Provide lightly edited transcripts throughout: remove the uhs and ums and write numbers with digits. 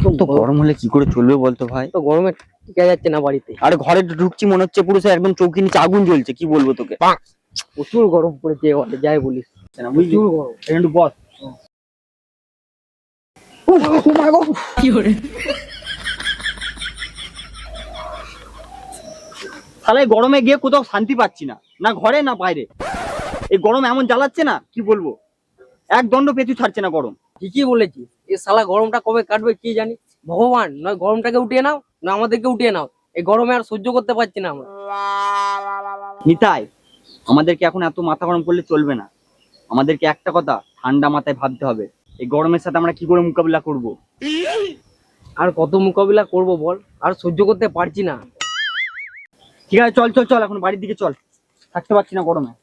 তো গরম হলে কি করে চলবে বলতো ভাই? তো গরমে টিকা যাচ্ছে না বাড়িতে। আরে ঘরে ঢুকছি মনে হচ্ছে পুরো একদম চৌকি নিচে আগুন জ্বলছে, কি বলবো তোকে। প্রচুর গরম পড়েছে ঘরে, যাই বলিস। প্রচুর গরম। একটু বস। তাহলে গরমে গিয়ে কোথাও শান্তি পাচ্ছি না, না ঘরে না বাইরে। এই গরম এমন জ্বালাচ্ছে না, কি বলবো, এক দণ্ড পেঁচু ছাড়ছে না গরম। ঠিকই বলেছি, এই শালা গরমটা কবে কাটবে কি জানি। ভগবান, নয় গরমটাকে উঠিয়ে নাও, না আমাদেরকে উঠিয়ে নাও। এই গরমে আর সহ্য করতে পারছি না আমরা। নিতাই, আমাদেরকে এখন এত মাথা গরম করলে চলবে না। আমাদেরকে একটা কথা ঠান্ডা মাথায় ভাবতে হবে, এই গরমের সাথে আমরা কি করে মোকাবিলা করব। আর কত মোকাবিলা করব বল, আর সহ্য করতে পারছি না। ঠিক আছে, চল চল চল, এখন বাড়ির দিকে চল, থাকতে পারছি না গরমে।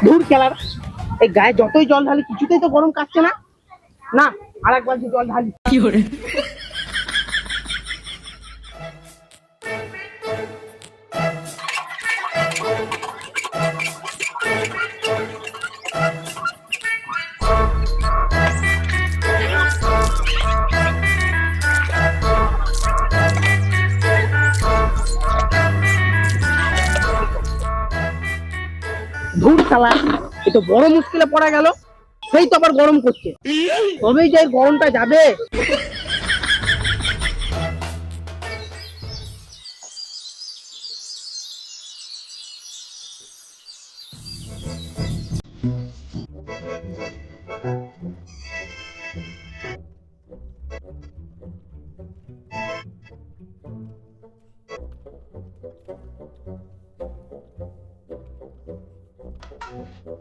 ধুর খেলার, এই গায়ে যতই জল ঢালি কিছুতেই তো গরম কাটছে না। না, আর এক বালতি জল ঢালি। কি করে ধুর শালা, এ তো বড় মুশকিলে পড়া গেল। সেই তো আবার গরম করছে, তবেই যে গরমটা যাবে।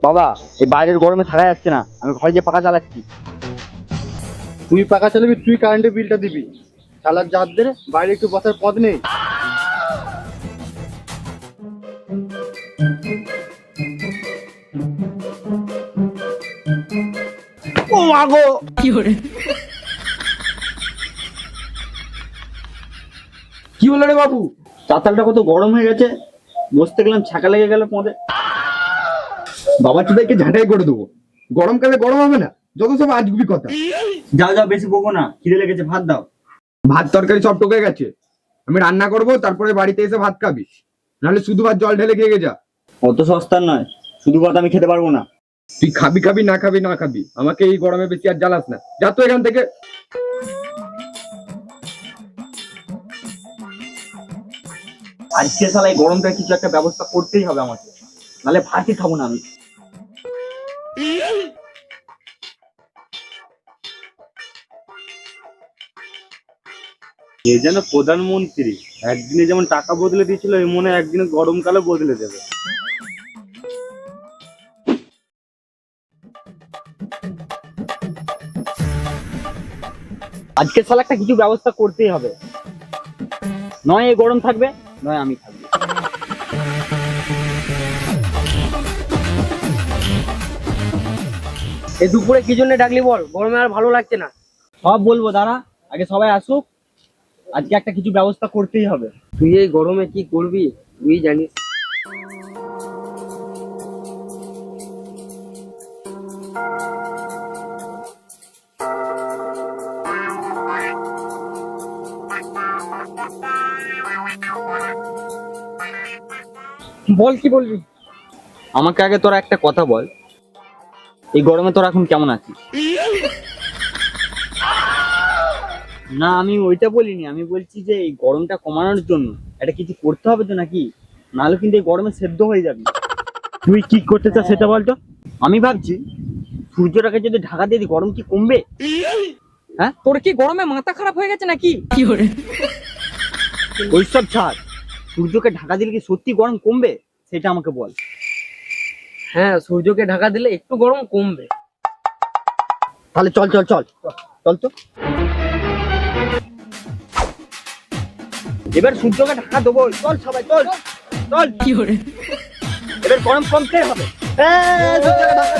বাবা, এই বাইরের গরমে থাকা যাচ্ছে না, আমি ঘরে যে পাখা চালাচ্ছি। তুই পাখা চালাবি, তুই কারেন্টের বিলটা দিবি। চালার জাত দে, বাইরে একটু বসার পথ নেই। ও মাগো, কি করে কি হলো রে বাবু? চাতালটা কত গরম হয়ে গেছে, বসতে গেলাম ছাকা লেগে গেল পদে। বাবা চুদাইকে ঝাঁটাই করে দেবো। গরমকালে গরম হবে না, যত সব আজগুবি কথা। যাও যাও, বেশি বকো না, খিদে লেগেছে, ভাত দাও। ভাত তরকারি সব টোকে গেছে, আমি রান্না করবো, তারপরে বাড়িতে এসে ভাত খাবি। নাহলে শুধু ভাত জল ঢেলে খেয়ে যা। অত সস্তার নয়, শুধু ভাত আমি খেতে পারবো না। তুই খাবি খাবি না খাবি না খাবি, আমাকে এই গরমে বেশি আর জ্বালাস না। যা তো এখান থেকে। আজকে শালা এই গরমটা কিছু একটা ব্যবস্থা করতেই হবে আমাকে, নাহলে ভাতই খাবো না আমি। এ যেন প্রধানমন্ত্রী, একদিনে যেমন টাকা বদলে দিয়েছিল, এই মনে হয় একদিনে গরমকালে বদলে দেবে। আজকে শালা একটা কিছু ব্যবস্থা করতেই হবে, নয় এই গরম থাকবে, নয় আমি থাকবো। এই দুপুরে কি জন্য ডাকলি বল? গরমে আর ভালো লাগছে না। সব বলবো, দাঁড়া, আগে সবাই আসুক। আজকে একটা কিছু ব্যবস্থা করতেই হবে। তুই এই গরমে কি করবি তুই জানিস। বল, কি বলবি? আমাকে আগে তোরা একটা কথা বল, এই গরমে তোরা এখন কেমন আছিস? না, আমি ওইটা বলিনি, আমি বলছি যে এই গরমটা কমানোর জন্য এটা কিছু করতে হবে তো নাকি, নাহলে কিন্তু এই গরমে সেদ্ধ হয়ে যাবি। তুই কি করতে চাস সেটা বলতো। আমি ভাবছি সূর্যটাকে যদি ঢাকা দিয়ে দিই গরম কি কমবে? হ্যাঁ, তোর কি গরমে মাথা খারাপ হয়ে গেছে নাকি? ওইসব ছাড়, সূর্যকে ঢাকা দিলে কি সত্যি গরম কমবে সেটা আমাকে বল। হ্যাঁ, সূর্যকে ঢাকা দিলে একটু গরম কমবে। তাহলে চল চল চল চল তো, এবার সূর্যকে ঢাকা দেবো। চল সবাই চল চল, এবার গরম কমতে হবে। হ্যাঁ, সূর্যকে ঢাকা